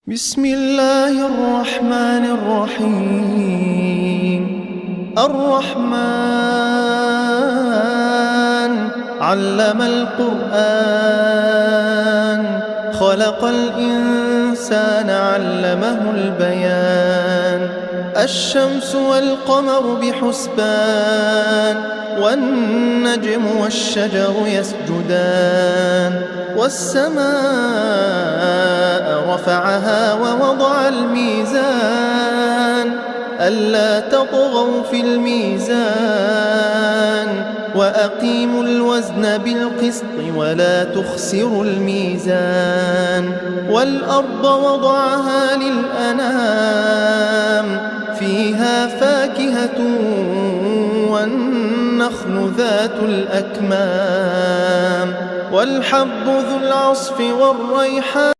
بسم الله الرحمن الرحيم. الرحمن علم القرآن، خلق الإنسان علمه البيان. الشمس والقمر بحسبان، والنجم والشجر يسجدان. والسماء رفعها ووضع الميزان، ألا تطغوا في الميزان، وأقيموا الوزن بالقسط ولا تخسروا الميزان. والأرض وضعها للأنام، فيها فاكهة والنخل ذات الأكمام، والحب ذو العصف والريحان.